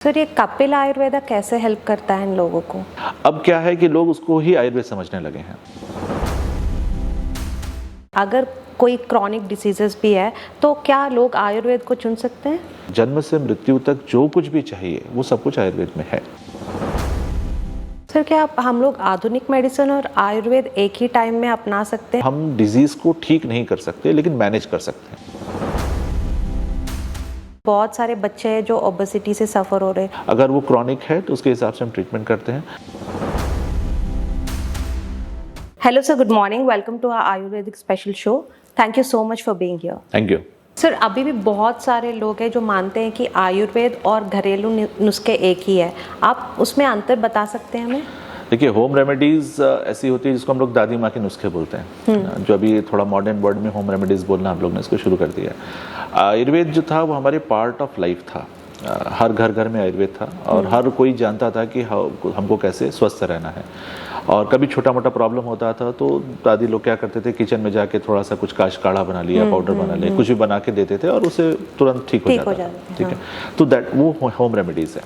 Sir ये कपिल आयुर्वेदा कैसे help करता है इन लोगों को? अब क्या है कि लोग उसको ही आयुर्वेद समझने लगे हैं। अगर कोई क्रॉनिक डिसीजेस भी है तो क्या लोग आयुर्वेद को चुन सकते हैं? जन्म से मृत्यु तक जो कुछ भी चाहिए वो सब कुछ आयुर्वेद में है। सर क्या हम लोग आधुनिक मेडिसिन और आयुर्वेद एक ही टाइम में अपना सकते हैं? हम डिजीज को ठीक नहीं कर सकते लेकिन मैनेज कर सकते हैं। बहुत सारे बच्चे हैं जो ओबेसिटी से सफ़र हो रहे हैं। अगर वो क्रॉनिक है तो उसके हिसाब से हम ट्रीटमेंट करते हैं। Hello sir, good morning, welcome to our ayurvedic special show. Thank you so much for being here. Thank you. Sir अभी भी बहुत सारे लोग हैं जो मानते हैं कि आयुर्वेद और घरेलू नुस्खे एक ही है। आप उसमें अंतर बता सकते हैं हमें? देखिए, होम रेमेडीज ऐसी होती है जिसको हम लोग दादी माँ के नुस्खे बोलते हैं, जो अभी थोड़ा मॉडर्न वर्ड में होम रेमेडीज बोलना हम लोग ने इसको शुरू कर दिया। आयुर्वेद जो था वो हमारे पार्ट ऑफ लाइफ था। हर घर घर में आयुर्वेद था और हर कोई जानता था कि हमको कैसे स्वस्थ रहना है। और कभी छोटा मोटा प्रॉब्लम होता था तो दादी लोग क्या करते थे, किचन में जाके थोड़ा सा कुछ काढ़ा बना लिया, पाउडर बना लिया, कुछ भी बना के देते थे और उसे तुरंत ठीक हो जाता था। ठीक है, तो दैट वो होम रेमेडीज है।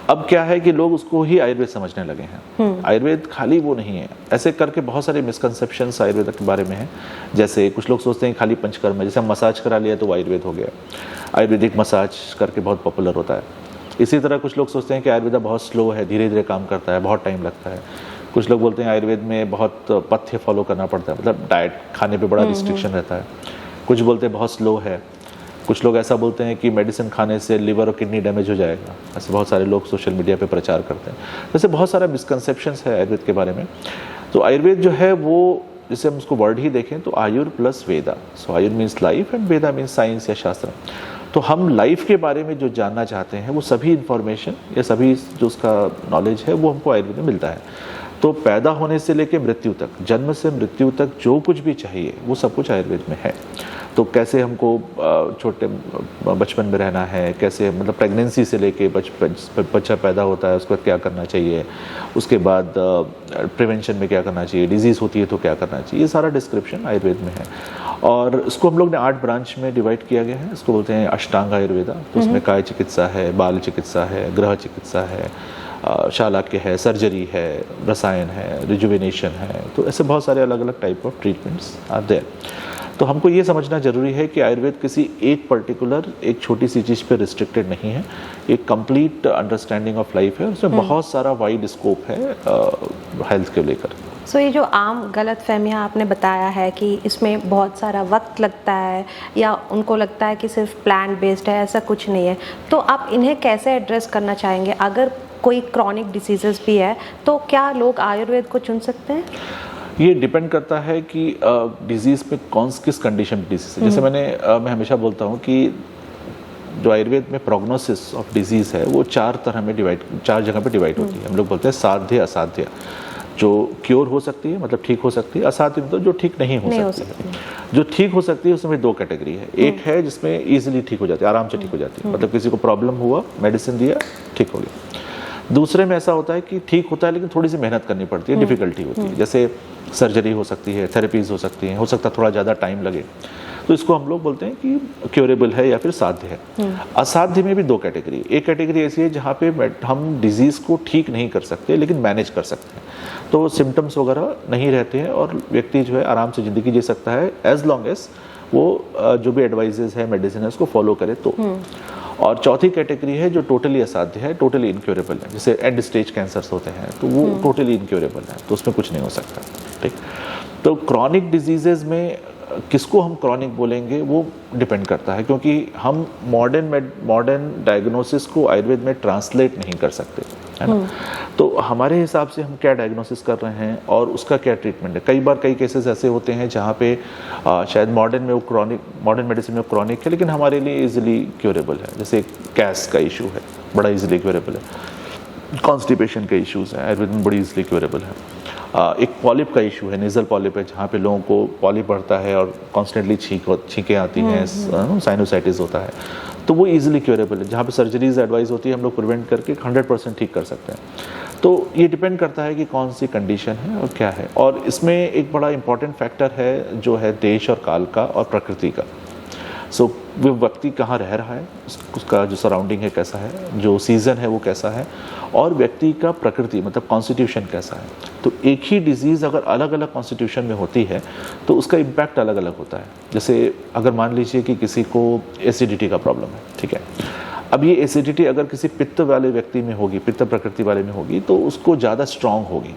अब क्या है कि लोग उसको ही आयुर्वेद समझने लगे हैं। आयुर्वेद खाली वो नहीं है। ऐसे करके बहुत सारे मिसकंसेप्शंस आयुर्वेद के बारे में हैं। जैसे कुछ लोग सोचते हैं खाली पंचकर्म है, जैसे हम मसाज करा लिया तो वो आयुर्वेद हो गया। आयुर्वेदिक मसाज करके बहुत पॉपुलर होता है। इसी तरह कुछ लोग सोचते हैं कि आयुर्वेद बहुत स्लो है, धीरे धीरे काम करता है, बहुत टाइम लगता है। कुछ लोग बोलते हैं आयुर्वेद में बहुत पथ्य फॉलो करना पड़ता है, मतलब डाइट खाने पे बड़ा रिस्ट्रिक्शन रहता है। कुछ बोलते हैं बहुत स्लो है। कुछ लोग ऐसा बोलते हैं कि मेडिसिन खाने से लिवर और किडनी डैमेज हो जाएगा। ऐसे बहुत सारे लोग सोशल मीडिया पे प्रचार करते हैं। वैसे बहुत सारा मिसकंसेप्शंस है आयुर्वेद के बारे में। तो आयुर्वेद जो है वो, जैसे हम उसको वर्ड ही देखें तो ayur plus veda. So ayur means life and veda means science या शास्त्र। तो हम लाइफ के बारे में जो जानना चाहते हैं वो सभी इंफॉर्मेशन या सभी जो उसका नॉलेज है वो हमको आयुर्वेद में मिलता है। तो पैदा होने से लेकर मृत्यु तक, जन्म से मृत्यु तक जो कुछ भी चाहिए वो सब कुछ आयुर्वेद में है। तो कैसे हमको छोटे बचपन में रहना है, कैसे मतलब प्रेगनेंसी से लेके बच्चा पैदा होता है उसके बाद क्या करना चाहिए, उसके बाद प्रिवेंशन में क्या करना चाहिए, डिजीज़ होती है तो क्या करना चाहिए, ये सारा डिस्क्रिप्शन आयुर्वेद में है। और इसको हम लोग ने 8 ब्रांच में डिवाइड किया गया है। इसको बोलते हैं अष्टांग आयुर्वेदा। तो उसमें काय चिकित्सा है, बाल चिकित्सा है, गृह चिकित्सा है, शालाक्य है, सर्जरी है, रसायन है, रिजुविनेशन है। तो ऐसे बहुत सारे अलग अलग type of treatments are there. तो हमको ये समझना जरूरी है कि आयुर्वेद किसी एक पर्टिकुलर एक छोटी सी चीज़ पे रिस्ट्रिक्टेड नहीं है। एक कंप्लीट अंडरस्टैंडिंग ऑफ लाइफ है। उसमें बहुत सारा वाइड स्कोप है हेल्थ को लेकर। सो ये जो आम गलत फहमियाँ आपने बताया है कि इसमें बहुत सारा वक्त लगता है या उनको लगता है कि सिर्फ प्लांट बेस्ड है, ऐसा कुछ नहीं है। तो आप इन्हें कैसे एड्रेस करना चाहेंगे? अगर कोई क्रॉनिक डिसीजेस भी है तो क्या लोग आयुर्वेद को चुन सकते हैं? ये डिपेंड करता है कि डिजीज़ पे किस कंडीशन में डिजीज़ है। जैसे मैं हमेशा बोलता हूँ कि जो आयुर्वेद में प्रोग्नोसिस ऑफ डिजीज़ है वो 4 जगह पे डिवाइड होती है। हम लोग बोलते हैं साध्य असाध्य। जो क्योर हो सकती है मतलब ठीक हो सकती है, असाध्य मतलब जो ठीक नहीं हो सकती है। जो ठीक हो सकती है उसमें 2 कैटेगरी है। एक है जिसमें ईजिली ठीक हो जाती है, आराम से ठीक हो जाती है, मतलब किसी को प्रॉब्लम हुआ, मेडिसिन दिया, ठीक हो गया। दूसरे में ऐसा होता है कि ठीक होता है लेकिन थोड़ी सी मेहनत करनी पड़ती है, डिफिकल्टी होती है। जैसे सर्जरी हो सकती है, थेरेपीज हो सकती हैं, हो सकता है थोड़ा ज़्यादा टाइम लगे। तो इसको हम लोग बोलते हैं कि क्योरेबल है या फिर साध्य है। असाध्य में भी 2 कैटेगरी। एक कैटेगरी ऐसी है जहाँ पे हम डिजीज़ को ठीक नहीं कर सकते लेकिन मैनेज कर सकते हैं। तो सिम्टम्स वगैरह नहीं रहते हैं और व्यक्ति जो है आराम से ज़िंदगी जी सकता है, एज लॉन्ग एज वो जो भी एडवाइजेज है, मेडिसिन है, उसको फॉलो करे तो। और चौथी कैटेगरी है जो टोटली असाध्य है, टोटली इनक्योरेबल है। जैसे एंड स्टेज कैंसर्स होते हैं तो वो टोटली इनक्योरेबल है, तो उसमें कुछ नहीं हो सकता। ठीक। तो क्रॉनिक डिजीजेज में किसको हम क्रॉनिक बोलेंगे वो डिपेंड करता है, क्योंकि हम मॉडर्न डायग्नोसिस को आयुर्वेद में ट्रांसलेट नहीं कर सकते, है ना। तो हमारे हिसाब से हम क्या डायग्नोसिस कर रहे हैं और उसका क्या ट्रीटमेंट है। कई केसेस ऐसे होते हैं जहाँ पे शायद मॉडर्न मेडिसिन में क्रॉनिक है लेकिन हमारे लिए इजीली क्योरेबल है। जैसे गैस का इशू है, बड़ा इजीली क्योरेबल है। कॉन्स्टिपेशन के इश्यूज हैं, आयुर्वेद में बड़ी इजीली क्योरेबल है। एक पॉलिप का इशू है, नेजल पॉलिप है, जहाँ पे लोगों को पॉलिप बढ़ता है और कॉन्स्टेंटली छींकें आती हैं, साइनोसाइटिस होता है, तो वो इजीली क्योरेबल है। जहाँ पे सर्जरीज एडवाइस होती है हम लोग प्रिवेंट करके 100% ठीक कर सकते हैं। तो ये डिपेंड करता है कि कौन सी कंडीशन है और क्या है। और इसमें एक बड़ा इंपॉर्टेंट फैक्टर है जो है देश और काल का और प्रकृति का। सो वो व्यक्ति कहाँ रह रहा है, उसका जो सराउंडिंग है कैसा है, जो सीज़न है वो कैसा है, और व्यक्ति का प्रकृति मतलब कॉन्स्टिट्यूशन कैसा है। तो एक ही डिजीज़ अगर अलग अलग कॉन्स्टिट्यूशन में होती है तो उसका इम्पैक्ट अलग अलग होता है। जैसे अगर मान लीजिए कि किसी को एसिडिटी का प्रॉब्लम है, ठीक है, अब ये एसिडिटी अगर किसी पित्त वाले व्यक्ति में होगी, पित्त प्रकृति वाले में होगी, तो उसको ज़्यादा स्ट्रांग होगी।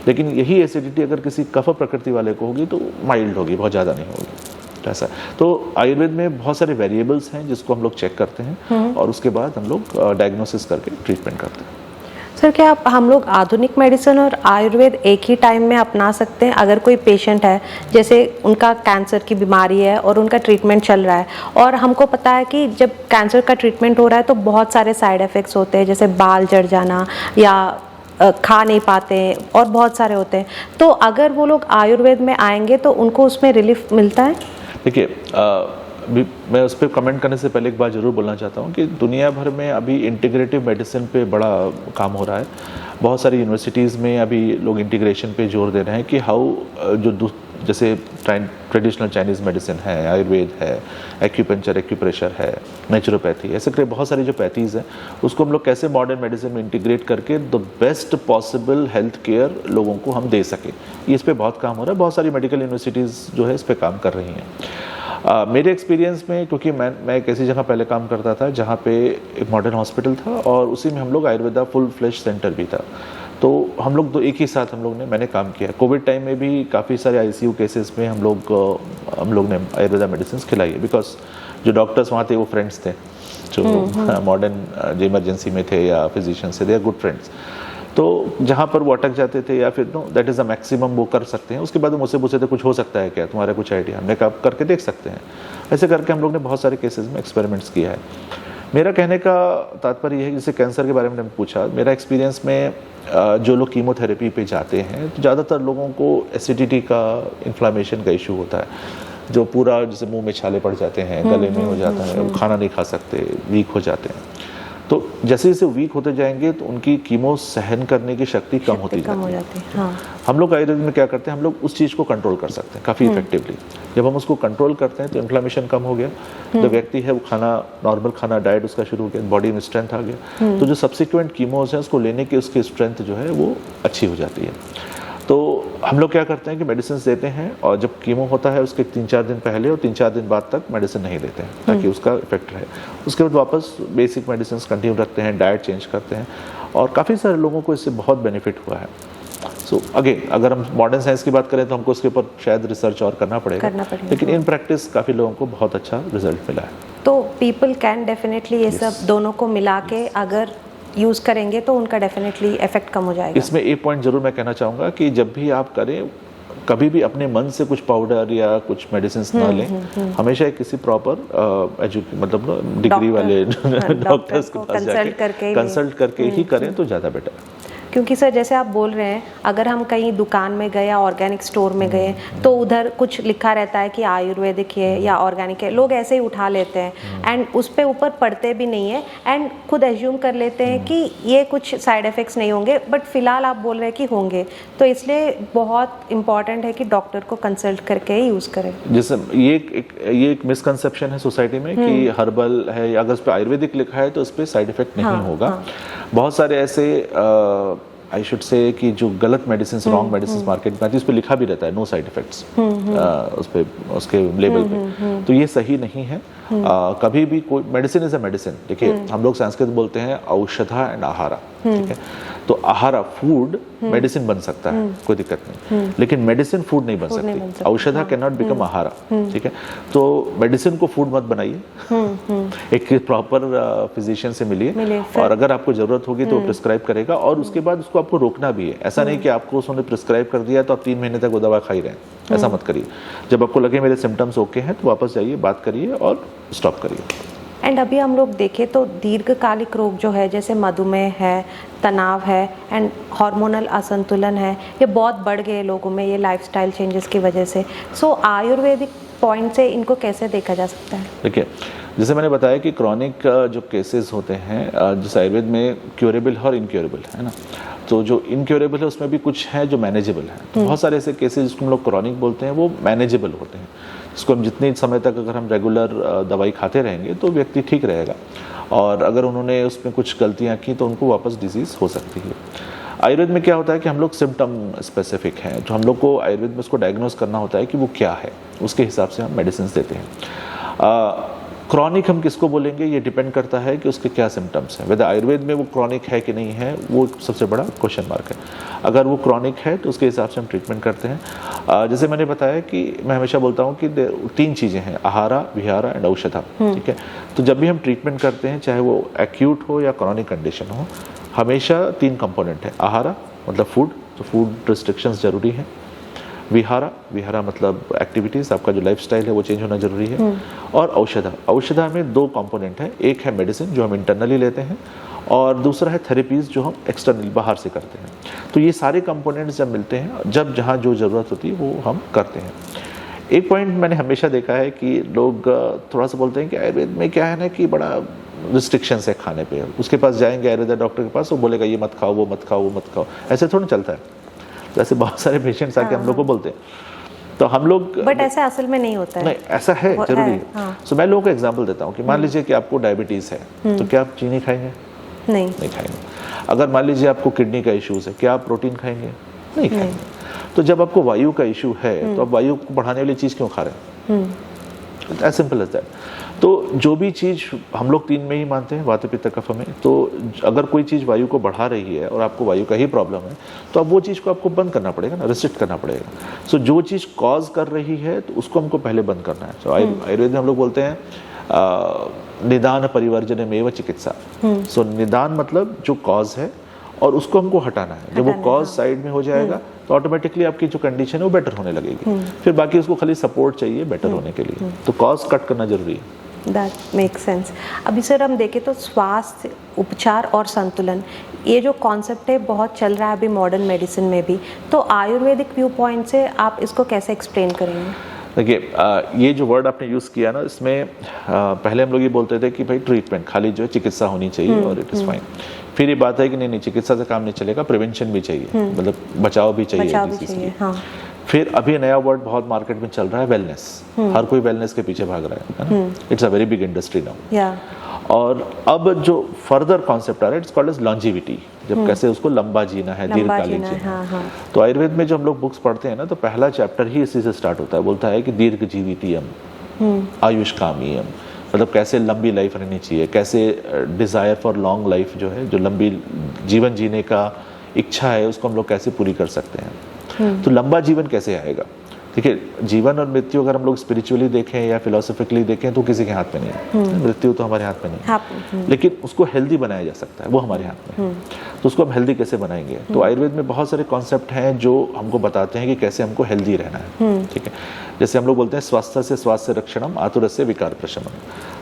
लेकिन यही एसिडिटी अगर किसी कफ प्रकृति वाले को होगी तो माइल्ड होगी, बहुत ज़्यादा नहीं होगी। ऐसा तो आयुर्वेद में बहुत सारे वेरिएबल्स हैं जिसको हम लोग चेक करते हैं और उसके बाद हम लोग डायग्नोसिस करके ट्रीटमेंट करते हैं। सर, क्या हम लोग आधुनिक मेडिसिन और आयुर्वेद एक ही टाइम में अपना सकते हैं? अगर कोई पेशेंट है, जैसे उनका कैंसर की बीमारी है और उनका ट्रीटमेंट चल रहा है, और हमको पता है कि जब कैंसर का ट्रीटमेंट हो रहा है तो बहुत सारे साइड इफ़ेक्ट्स होते हैं, जैसे बाल झड़ जाना या खा नहीं पाते और बहुत सारे होते हैं, तो अगर वो लोग आयुर्वेद में आएंगे तो उनको उसमें रिलीफ मिलता है? देखिए, मैं उस पर कमेंट करने से पहले एक बात ज़रूर बोलना चाहता हूँ कि दुनिया भर में अभी इंटीग्रेटिव मेडिसिन पे बड़ा काम हो रहा है। बहुत सारी यूनिवर्सिटीज़ में अभी लोग इंटीग्रेशन पे जोर दे रहे हैं कि जैसे ट्रेडिशनल चाइनीज़ मेडिसिन है, आयुर्वेद है, एक्यूपंचर, एक्यूप्रेशर है, नेचुरोपैथी, ऐसे करके बहुत सारी जो पैथीज़ हैं उसको हम लोग कैसे मॉडर्न मेडिसिन में इंटीग्रेट करके the best possible health care लोगों को हम दे सकें, इस पे बहुत काम हो रहा है। बहुत सारी मेडिकल यूनिवर्सिटीज़ जो है इस पे काम कर रही हैं। मेरे एक्सपीरियंस में, क्योंकि मैं एक ऐसी जगह पहले काम करता था जहाँ पे एक मॉडर्न हॉस्पिटल था और उसी में हम लोग आयुर्वेदा फुल फ्लेश सेंटर भी था, तो हम लोग एक ही साथ मैंने काम किया। कोविड टाइम में भी काफ़ी सारे आईसीयू केसेस में हम लोग ने आयुर्वेदा मेडिसिन खिलाई है, बिकॉज जो डॉक्टर्स वहाँ थे वो फ्रेंड्स थे, जो मॉडर्न जो इमरजेंसी में थे या फिजिशियंस थे, दे आर गुड फ्रेंड्स। तो जहाँ पर वो अटक जाते थे या फिर दैट इज़ द मैक्सिमम वो कर सकते हैं, उसके बाद वो मुझसे पूछते थे कुछ हो सकता है क्या, तुम्हारा कुछ आइडिया, हमने कहा करके देख सकते हैं। ऐसे करके हम लोग ने बहुत सारे केसेस में एक्सपेरिमेंट्स किया है। मेरा कहने का तात्पर्य यह है, जैसे कैंसर के बारे में पूछा, मेरा एक्सपीरियंस में जो लोग कीमोथेरेपी पे जाते हैं तो ज़्यादातर लोगों को एसिडिटी का, इन्फ्लामेशन का इशू होता है, जो पूरा जैसे मुंह में छाले पड़ जाते हैं, गले में हो जाता है, वो खाना नहीं खा सकते, वीक हो जाते हैं। तो जैसे जैसे वीक होते जाएंगे तो उनकी कीमो सहन करने की शक्ति कम होती जाती है। हाँ। हम लोग आयुर्वेद में क्या करते हैं, हम लोग उस चीज़ को कंट्रोल कर सकते हैं काफ़ी इफेक्टिवली। जब हम उसको कंट्रोल करते हैं तो इन्फ्लामेशन कम हो गया, जो व्यक्ति है वो खाना, नॉर्मल खाना, डाइट उसका शुरू हो गया, बॉडी में स्ट्रेंथ आ गया, तो जो सब्सिक्वेंट कीमोज है उसको लेने की उसकी स्ट्रेंथ जो है वो अच्छी हो जाती है। तो हम लोग क्या करते हैं कि मेडिसिन देते हैं और जब कीमो होता है उसके 3-4 दिन पहले और 3-4 दिन बाद तक मेडिसिन नहीं देते हैं ताकि उसका इफेक्ट रहे। उसके बाद वापस बेसिक मेडिसिन कंटिन्यू रखते हैं, डाइट चेंज करते हैं, और काफ़ी सारे लोगों को इससे बहुत बेनिफिट हुआ है। सो अगेन, अगर हम मॉडर्न साइंस की बात करें तो हमको उसके ऊपर शायद रिसर्च और करना पड़ेगा, लेकिन इन प्रैक्टिस काफ़ी लोगों को बहुत अच्छा रिजल्ट मिला है। तो पीपल कैन डेफिनेटली ये सब दोनों को मिला के अगर यूज़ करेंगे तो उनका डेफिनेटली इफेक्ट कम हो जाएगा। इसमें एक पॉइंट ज़रूर मैं कहना चाहूँगा कि जब भी आप करें, कभी भी अपने मन से कुछ पाउडर या कुछ मेडिसिन ना लें, हमेशा किसी प्रॉपर मतलब डिग्री वाले डॉक्टर्स के पास जाके कंसल्ट करके ही करें तो ज़्यादा बेटर है। क्योंकि सर जैसे आप बोल रहे हैं, अगर हम कहीं दुकान में गए या ऑर्गेनिक स्टोर में गए तो उधर कुछ लिखा रहता है कि आयुर्वेदिक है या ऑर्गेनिक है, लोग ऐसे ही उठा लेते हैं एंड उस पे ऊपर पढ़ते भी नहीं है एंड खुद एज्यूम कर लेते हैं कि ये कुछ साइड इफ़ेक्ट्स नहीं होंगे, बट फिलहाल आप बोल रहे हैं कि होंगे। तो इसलिए बहुत इंपॉर्टेंट है कि डॉक्टर को कंसल्ट करके ही यूज़ करें। जैसे ये एक मिसकंसेप्शन है सोसाइटी में कि हर्बल है या अगर उस पर आयुर्वेदिक लिखा है तो उस पर साइड इफेक्ट नहीं होगा। बहुत सारे ऐसे आई शुड से कि जो गलत मेडिसिन, रॉन्ग मेडिसिन मार्केट में आती है, उस पर लिखा भी रहता है नो साइड इफेक्ट्स उस पे, उसके लेबल पे, तो ये सही नहीं है। कभी भी कोई मेडिसिन इज अ मेडिसिन। देखिए, हम लोग संस्कृत बोलते हैं औषधा एंड आहारा, ठीक है, तो आहारा फूड मेडिसिन बन सकता है, कोई दिक्कत नहीं, लेकिन मेडिसिन फूड नहीं बन सकती। औषधा कैन नॉट बिकम आहारा, ठीक है। तो मेडिसिन को फूड मत बनाइए, एक प्रॉपर फिजिशियन से मिलिए, और अगर आपको जरूरत होगी तो प्रिस्क्राइब करेगा, और उसके बाद उसको आपको रोकना भी है। ऐसा नहीं कि आपको उसने प्रिस्क्राइब कर दिया तो आप 3 महीने तक वो दवा खा ही रहे हैं, ऐसा मत करिए। जब आपको लगे मेरे सिम्टम्स ओके हैं तो वापस जाइए, बात करिए और स्टॉप करिए। एंड अभी हम लोग देखें तो दीर्घकालिक रोग जो है, जैसे मधुमेह है, तनाव है एंड हार्मोनल असंतुलन है, ये बहुत बढ़ गए लोगों में ये लाइफस्टाइल चेंजेस की वजह से। सो आयुर्वेदिक पॉइंट से इनको कैसे देखा जा सकता है? देखिए, जैसे मैंने बताया कि क्रॉनिक जो केसेस होते हैं, जैसे आयुर्वेद में क्योरेबल और इनक्योरेबल है ना, तो जो इनक्योरेबल है उसमें भी कुछ है जो मैनेजेबल है। तो बहुत सारे ऐसे केसेस जिसको हम लोग क्रॉनिक बोलते हैं वो मैनेजेबल होते हैं। इसको हम जितने समय तक अगर हम रेगुलर दवाई खाते रहेंगे तो व्यक्ति ठीक रहेगा, और अगर उन्होंने उसमें कुछ गलतियाँ की तो उनको वापस डिजीज़ हो सकती है। आयुर्वेद में क्या होता है कि हम लोग सिम्टम स्पेसिफिक हैं, जो हम लोग को आयुर्वेद में उसको डायग्नोस करना होता है कि वो क्या है, उसके हिसाब से हम मेडिसिन देते हैं। क्रॉनिक हम किसको बोलेंगे ये डिपेंड करता है कि उसके क्या सिम्टम्स हैं, वैसे आयुर्वेद में वो क्रॉनिक है कि नहीं है वो सबसे बड़ा क्वेश्चन मार्क है। अगर वो क्रॉनिक है तो उसके हिसाब से हम ट्रीटमेंट करते हैं। जैसे मैंने बताया कि मैं हमेशा बोलता हूँ कि 3 चीज़ें हैं, आहारा, विहारा एंड औषधा, ठीक है। तो जब भी हम ट्रीटमेंट करते हैं चाहे वो एक्यूट हो या क्रॉनिक कंडीशन हो, हमेशा 3 कंपोनेंट है। आहारा मतलब फूड, तो फूड रिस्ट्रिक्शंस जरूरी है। विहारा मतलब एक्टिविटीज़, आपका जो लाइफस्टाइल है वो चेंज होना जरूरी है। और औषधा में 2 कंपोनेंट है, एक है मेडिसिन जो हम इंटरनली लेते हैं, और दूसरा है थेरेपीज़ जो हम एक्सटर्नली बाहर से करते हैं। तो ये सारे कंपोनेंट्स जब मिलते हैं, जब जहाँ जो ज़रूरत होती है वो हम करते हैं। एक पॉइंट मैंने हमेशा देखा है कि लोग थोड़ा सा बोलते हैं कि आयुर्वेद में क्या है ना कि बड़ा रिस्ट्रिक्शंस है खाने पे, उसके पास जाएंगे आयुर्वेद डॉक्टर के पास, वो बोलेगा ये मत खाओ, वो मत खाओ, वो मत खाओ, ऐसे थोड़ा चलता है। जैसे बहुत सारे पेशेंट्स आके हम लोग को बोलते हैं, तो हम लोग, बट ऐसा असल में नहीं होता है। नहीं ऐसा है, जरूरी है। सो मैं लोगों को एग्जांपल देता हूँ कि मान लीजिए कि आपको डायबिटीज़ है, तो क्या आप चीनी खाएंगे? नहीं खाएंगे। अगर मान लीजिए आपको किडनी का इश्यूज है, क्या आप प्रोटीन खाएंगे? नहीं खाएंगे। तो जब आपको वायु का इशू है तो आप वायु को बढ़ाने वाली चीज़ क्यों खा रहे हैं? As simple as that. तो जो भी चीज़ हम लोग 3 में ही मानते हैं, वात पित्त कफ में, तो अगर कोई चीज़ वायु को बढ़ा रही है और आपको वायु का ही प्रॉब्लम है तो अब वो चीज़ को आपको बंद करना पड़ेगा ना, रिस्ट्रिक्ट करना पड़ेगा। सो जो चीज़ कॉज कर रही है तो उसको हमको पहले बंद करना है। तो आयुर्वेद में हम लोग बोलते हैं निदान परिवर्जनमेव चिकित्सा। सो निदान मतलब जो कॉज है और उसको हमको हटाना है। जब वो कॉज साइड में हो जाएगा तो ऑटोमेटिकली आपकी जो कंडीशन है वो बेटर होने लगेगी। फिर बाकी उसको खाली सपोर्ट चाहिए बेटर होने के लिए। तो कॉज कट करना जरूरी है। That make sense. अभी सर हम देखें तो स्वास्थ्य, उपचार और संतुलन, ये जो कॉन्सेप्ट है बहुत चल रहा है अभी मॉडर्न मेडिसिन में भी, तो आयुर्वेदिक व्यू पॉइंट से आप इसको कैसे एक्सप्लेन करेंगे? देखिए, ये जो वर्ड आपने यूज़ किया ना, इसमें पहले हम लोग ये बोलते थे कि भाई ट्रीटमेंट खाली जो है चिकित्सा होनी चाहिए और इट इज़ फाइन। फिर ये बात है कि नहीं चिकित्सा से काम नहीं चलेगा, प्रिवेंशन भी चाहिए, मतलब बचाव भी चाहिए। हाँ। फिर अभी नया वर्ड बहुत मार्केट में चल रहा है, वेलनेस। हर कोई वेलनेस के पीछे भाग रहा है। It's a very big industry now. और अब जो फर्दर कॉन्सेप्ट आ रहा है, इट्स कॉल्ड एज लॉन्जिविटी, जब कैसे उसको लंबा जीना है, दीर्घकालिक जीना है। तो आयुर्वेद में जो हम लोग बुक्स पढ़ते हैं ना, तो पहला चैप्टर ही इसी से स्टार्ट होता है, बोलता है कि दीर्घ जीवितियम आयुष्कामियम, मतलब कैसे लंबी लाइफ रहनी चाहिए, कैसे डिज़ायर फॉर लॉन्ग लाइफ जो है, जो लंबी जीवन जीने का इच्छा है, उसको हम लोग कैसे पूरी कर सकते हैं। तो लंबा जीवन कैसे आएगा? देखिए, जीवन और मृत्यु अगर हम लोग स्पिरिचुअली देखें या फिलोसफिकली देखें तो किसी के हाथ में नहीं है। मृत्यु तो हमारे हाथ में नहीं है, लेकिन उसको हेल्दी बनाया जा सकता है, वो हमारे हाथ में है। तो उसको हम हेल्दी कैसे बनाएंगे? तो आयुर्वेद में बहुत सारे कॉन्सेप्ट हैं जो हमको बताते हैं कि कैसे हमको हेल्दी रहना है। ठीक है, जैसे हम लोग बोलते हैं स्वस्थ से स्वास्थ्य रक्षणम, आतुर से विकार प्रशमन।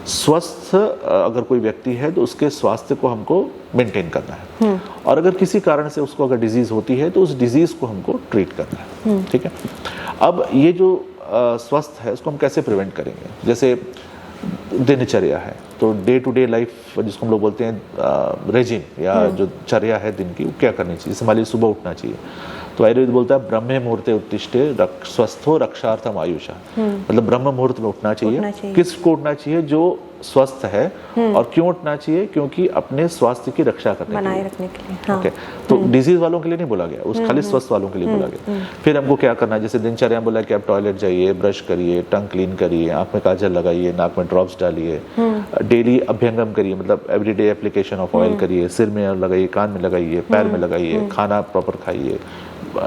स्वस्थ अगर कोई व्यक्ति है तो उसके स्वास्थ्य को हमको मेंटेन करना है, और अगर किसी कारण से उसको अगर डिजीज होती है तो उस डिजीज को हमको ट्रीट करना है। ठीक है, अब ये जो स्वस्थ है उसको हम कैसे प्रिवेंट करेंगे? जैसे दिनचर्या है, तो डे टू डे लाइफ जिसको हम लोग बोलते हैं रेजिम या जो चर्या है दिन की, वो क्या करनी चाहिए? जैसे मान लीजिए सुबह उठना चाहिए, तो आयुर्वेद बोलता है ब्रह्मे मुहूर्ते उत्तिष्ठे स्वस्थो रक्षार्थम आयुषा, मतलब ब्रह्म मुहूर्त में उठना चाहिए। किसको उठना चाहिए? जो स्वस्थ है। और क्यों उठना चाहिए? क्योंकि अपने स्वास्थ्य की रक्षा करने बनाए रखने के लिए। हाँ। ओके, तो डिजीज वालों के लिए नहीं बोला गया, उस खाली स्वस्थ वालों के लिए बोला गया। फिर हमको क्या करना है? जैसे दिनचर्या में बोला कि आप टॉयलेट जाइए, ब्रश करिए, टंग क्लीन करिए, आंख में काजल लगाइए, नाक में ड्रॉप्स डालिए, डेली अभ्यंगम करिए, मतलब एवरीडे एप्लीकेशन ऑफ ऑयल करिए, सिर में लगाइए, कान में लगाइए, पैर में लगाइए, खाना प्रॉपर खाइए,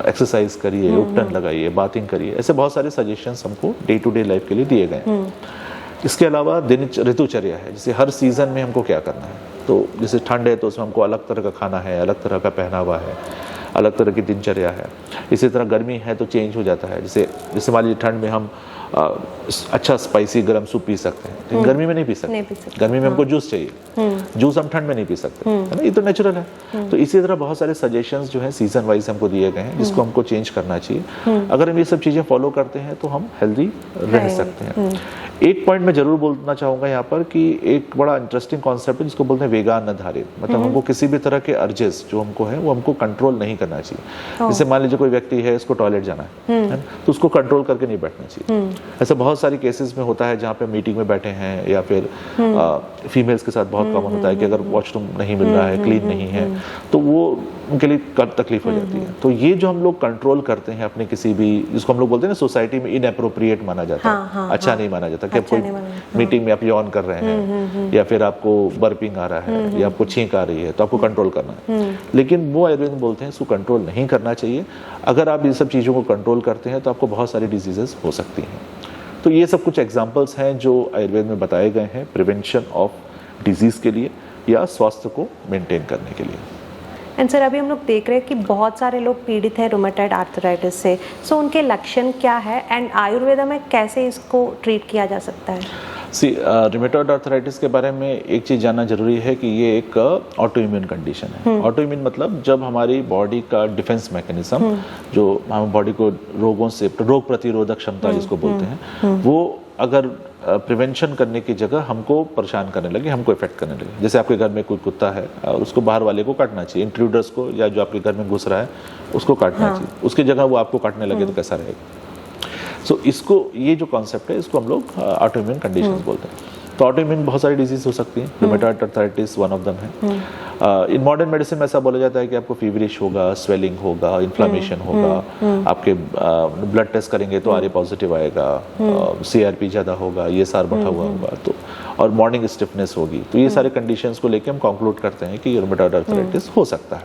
एक्सरसाइज करिए, उपटन लगाइए, बाथिंग करिए। ऐसे बहुत सारे सजेशंस हमको डे टू डे लाइफ के लिए दिए गए। इसके अलावा ऋतुचर्या है, जैसे हर सीजन में हमको क्या करना है। तो जैसे ठंड है तो उसमें हमको अलग तरह का खाना है, अलग तरह का पहनावा है, अलग तरह की दिनचर्या है। इसी तरह गर्मी है तो चेंज हो जाता है। जैसे मान लीजिए ठंड में हम अच्छा स्पाइसी गर्म सूप पी सकते हैं, लेकिन गर्मी में नहीं पी सकते। गर्मी में हमको जूस चाहिए, जूस हम ठंड में नहीं पी सकते, है ना, ये तो नेचुरल है। तो इसी तरह बहुत सारे सजेशंस जो है सीजन वाइज हमको दिए गए हैं, जिसको हमको चेंज करना चाहिए। अगर हम ये सब चीज़ें फॉलो करते हैं तो हम हेल्दी रह सकते हैं। एक पॉइंट मैं जरूर बोलना चाहूँगा यहाँ पर कि एक बड़ा इंटरेस्टिंग कॉन्सेप्ट है जिसको बोलते हैं वेगान धारित, मतलब हमको किसी भी तरह के अर्जेस जो हमको है वो हमको कंट्रोल नहीं करना चाहिए। जैसे मान लीजिए कोई व्यक्ति है, इसको टॉयलेट जाना है, तो उसको कंट्रोल करके नहीं बैठना चाहिए। ऐसा बहुत सारी केसेस में होता है जहाँ पे मीटिंग में बैठे हैं या फिर फीमेल्स के साथ बहुत कॉमन होता है कि अगर वॉशरूम नहीं मिल रहा है, क्लीन नहीं है, तो वो उनके लिए तकलीफ हो जाती है। तो ये जो हम लोग कंट्रोल करते हैं अपने किसी भी, जिसको हम लोग बोलते हैं ना सोसाइटी में इनएप्रोप्रिएट माना जाता है, अच्छा नहीं माना जाता कि आप कोई मीटिंग में आप यॉन कर रहे हैं या फिर आपको बर्पिंग आ रहा है या आपको छींक आ रही है, तो आपको कंट्रोल करना है। लेकिन वो आयुर्वेद में बोलते हैं इसको कंट्रोल नहीं करना चाहिए। अगर आप इन सब चीज़ों को कंट्रोल करते हैं तो आपको बहुत सारी डिजीजेस हो सकती हैं। तो ये सब कुछ एग्जाम्पल्स हैं जो आयुर्वेद में बताए गए हैं प्रिवेंशन ऑफ डिजीज़ के लिए या स्वास्थ्य को मेंटेन करने के लिए। एंड सर, अभी हम लोग देख रहे हैं कि बहुत सारे लोग पीड़ित हैं रूमेटॉइड आर्थराइटिस से। सो उनके लक्षण क्या है एंड आयुर्वेद में कैसे इसको ट्रीट किया जा सकता है? रूमेटॉइड आर्थराइटिस के बारे में एक चीज़ जानना जरूरी है कि ये एक ऑटो इम्यून कंडीशन है। ऑटो इम्यून मतलब जब हमारी बॉडी का डिफेंस मैकेनिज्म, जो हम बॉडी को रोगों से, रोग प्रतिरोधक क्षमता जिसको बोलते हैं, वो अगर प्रिवेंशन करने की जगह हमको परेशान करने लगे, हमको इफेक्ट करने लगे। जैसे आपके घर में कोई कुत्ता है और उसको बाहर वाले को काटना चाहिए, इंट्रूडर्स को, या जो आपके घर में घुस रहा है उसको काटना चाहिए, उसकी जगह वो आपको काटने लगे तो कैसा रहेगा। सो इसको, ये जो कॉन्सेप्ट है इसको हम लोग ऑटो इम्यून कंडीशंस बोलते हैं। तो ऑटो इम्यून बहुत सारी डिजीज हो सकती हैं, rheumatoid arthritis one of them है। इन मॉडर्न मेडिसिन में ऐसा बोला जाता है कि आपको फीवरिश होगा, स्वेलिंग होगा, इन्फ्लामेशन होगा, आपके ब्लड टेस्ट करेंगे तो आरए पॉजिटिव आएगा, सीआरपी ज़्यादा होगा, ये सार बढ़ा हुआ होगा, तो और मॉर्निंग स्टिफनेस होगी। तो ये सारे कंडीशंस को लेके हम कंक्लूड करते हैं कि रूमेटॉइड आर्थराइटिस हो सकता है।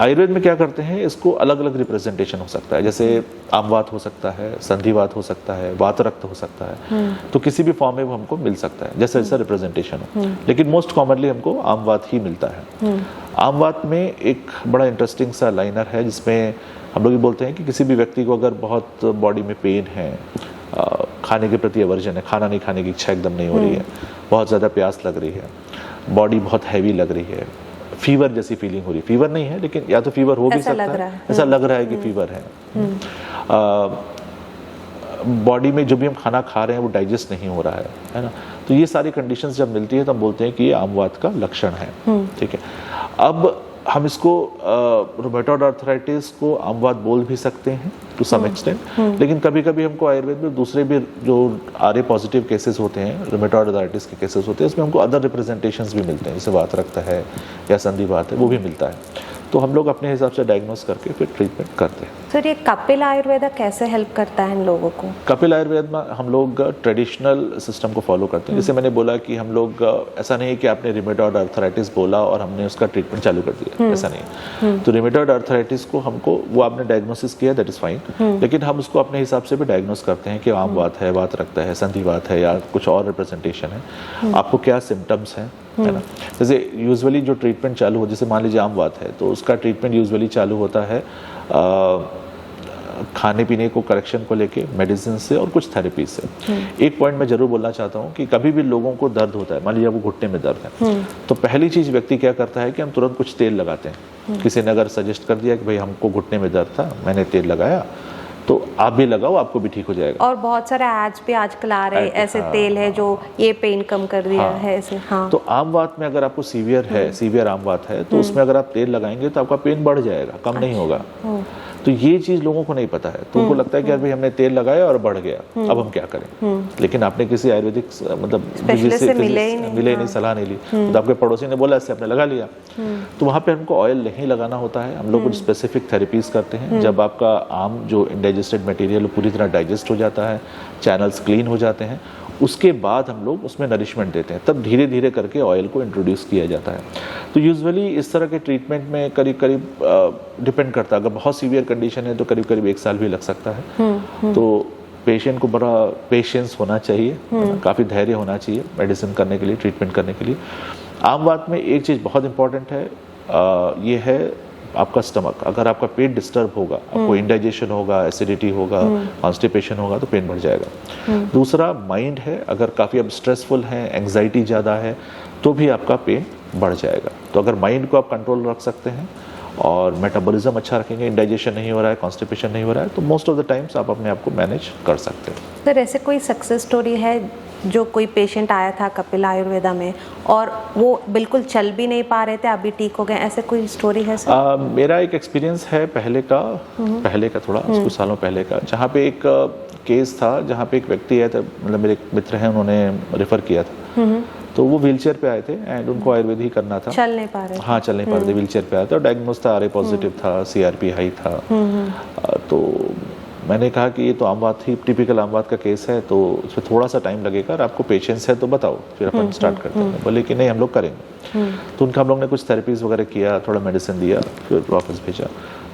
आयुर्वेद में क्या करते हैं, इसको अलग अलग रिप्रेजेंटेशन हो सकता है। जैसे आमवात हो सकता है, संधिवात हो सकता है, वातरक्त हो सकता है, तो किसी भी फॉर्म में वो हमको मिल सकता है जैसे जैसा रिप्रेजेंटेशन हो। लेकिन मोस्ट कॉमनली हमको आमवात ही मिलता है। आमवात में एक बड़ा इंटरेस्टिंग सा लाइनर है जिसमें हम लोग ये बोलते हैं कि किसी भी व्यक्ति को अगर बहुत बॉडी में पेन है, खाने के प्रति एवर्जन है, खाना नहीं खाने की इच्छा एकदम नहीं हो रही है, बहुत ज़्यादा प्यास लग रही है, बॉडी बहुत हैवी लग रही है, फीवर जैसी फीलिंग हो रही है, फीवर नहीं है लेकिन या तो फीवर हो भी सकता है, ऐसा लग रहा है कि फीवर है, बॉडी में जो भी हम खाना खा रहे हैं वो डाइजेस्ट नहीं हो रहा है ना, तो ये सारी कंडीशंस जब मिलती है तो हम बोलते हैं कि ये आमवात का लक्षण है। ठीक है, अब हम इसको रूमेटॉइड आर्थराइटिस को आमवात बोल भी सकते हैं टू सम एक्सटेंट, लेकिन कभी कभी हमको आयुर्वेद में दूसरे भी जो आरए पॉजिटिव केसेस होते हैं, रूमेटॉइड आर्थराइटिस के केसेस होते हैं, उसमें हमको अदर रिप्रेजेंटेशंस भी मिलते हैं, जैसे वातरक्त है या संधिवात है, वो भी मिलता है। तो हम लोग अपने हिसाब से डायग्नोस करके फिर ट्रीटमेंट करते हैं। सर, ये कपिल आयुर्वेद कैसे हेल्प करता है इन लोगों को? कपिल आयुर्वेद में हम लोग ट्रेडिशनल सिस्टम को फॉलो करते हैं। जैसे मैंने बोला कि हम लोग, ऐसा नहीं है कि आपने रूमेटॉइड आर्थराइटिस बोला और हमने उसका ट्रीटमेंट चालू कर दिया, ऐसा नहीं है। तो रूमेटॉइड आर्थराइटिस को हमको, वो आपने डायग्नोसिस किया, दैट इज फाइन, लेकिन हम उसको अपने हिसाब से भी डायग्नोस करते हैं कि आमवात है, वातरक्त है, संधिवात है या कुछ और रिप्रेजेंटेशन है, आपको क्या सिम्टम्स हैं, है ना। जैसे यूजुअली जो ट्रीटमेंट चालू हो, जैसे मान लीजिए आमवात है तो उसका ट्रीटमेंट यूजुअली चालू होता है खाने पीने को, करेक्शन को लेके, मेडिसिन से और कुछ थेरेपी से। एक पॉइंट मैं जरूर बोलना चाहता हूँ कि कभी भी लोगों को दर्द होता है, मान लीजिए वो घुटने में दर्द है, तो पहली चीज व्यक्ति क्या करता है कि हम तुरंत कुछ तेल लगाते हैं। किसी ने अगर सजेस्ट कर दिया कि भाई हमको घुटने में दर्द था, मैंने तेल लगाया, तो आप भी लगाओ, आपको भी ठीक हो जाएगा। और बहुत सारे एड्स भी आजकल आ रहे हैं, ऐसे तेल है जो ये पेन कम कर दिया है ऐसे। तो आमवात में अगर आपको सीवियर है, सीवियर आमवात है, तो उसमें अगर आप तेल लगाएंगे तो आपका पेन बढ़ जाएगा, कम नहीं होगा। तो ये चीज लोगों को नहीं पता है, तो उनको लगता है कि यार भाई हमने तेल लगाया और बढ़ गया, अब हम क्या करें। लेकिन आपने किसी आयुर्वेदिक मतलब से मिले ही नहीं, सलाह नहीं ली, तो आपके पड़ोसी ने बोला, इससे आपने लगा लिया। तो वहाँ पे हमको ऑयल नहीं लगाना होता है, हम लोग कुछ स्पेसिफिक थेरेपीज करते हैं। जब आपका आम जो इंडाइजेस्टेड मटेरियल पूरी तरह डाइजेस्ट हो जाता है, चैनल्स क्लीन हो जाते हैं, उसके बाद हम लोग उसमें नरिशमेंट देते हैं, तब धीरे धीरे करके ऑयल को इंट्रोड्यूस किया जाता है। तो यूजुअली इस तरह के ट्रीटमेंट में करीब करीब डिपेंड करता है, अगर बहुत सीवियर कंडीशन है तो करीब करीब 1 साल भी लग सकता है। तो पेशेंट को बड़ा पेशेंस होना चाहिए, काफ़ी धैर्य होना चाहिए मेडिसिन करने के लिए, ट्रीटमेंट करने के लिए। आमवात में एक चीज़ बहुत इंपॉर्टेंट है, ये है आपका स्टमक। अगर आपका पेट डिस्टर्ब होगा, आपको इंडाइजेशन होगा, एसिडिटी होगा, कॉन्स्टिपेशन होगा, तो पेन बढ़ जाएगा। दूसरा माइंड है, अगर काफ़ी अब स्ट्रेसफुल है, एंग्जाइटी ज़्यादा है, तो भी आपका पेन बढ़ जाएगा। तो अगर माइंड को आप कंट्रोल रख सकते हैं और मेटाबॉलिज्म अच्छा रखेंगे, इंडाइजेशन नहीं हो रहा है, कॉन्स्टिपेशन नहीं हो रहा है, तो मोस्ट ऑफ द टाइम्स आप अपने आप को मैनेज कर सकते हैं। सर, ऐसे कोई सक्सेस स्टोरी है जो कोई पेशेंट आया था कपिल आयुर्वेदा में और वो बिल्कुल चल भी नहीं पा रहे थे, अभी ठीक हो गए, ऐसे कोई स्टोरी है सर? मेरा एक एक्सपीरियंस है पहले का थोड़ा कुछ सालों पहले का, जहाँ पे एक केस था जहाँ पे एक व्यक्ति आया था, मतलब मेरे एक मित्र हैं, उन्होंने रेफर किया था। तो वो व्हीलचेयर पे आए थे एंड उनको आयुर्वेद ही करना था। चल नहीं पा रहे? हाँ, चल नहीं पा रहे थे, व्हीलचेयर पे आया था, डायग्नोज था RA पॉजिटिव था, CRP हाई था। तो मैंने कहा कि ये तो आम बात ही, टिपिकल आम बात का केस है, तो उसमें थोड़ा सा टाइम लगेगा और आपको पेशेंस है तो बताओ, फिर अपन स्टार्ट करते हैं। बोले कि नहीं, हम लोग करेंगे। तो उनका हम लोग ने कुछ थेरेपीज वगैरह किया, थोड़ा मेडिसिन दिया, फिर वापस भेजा।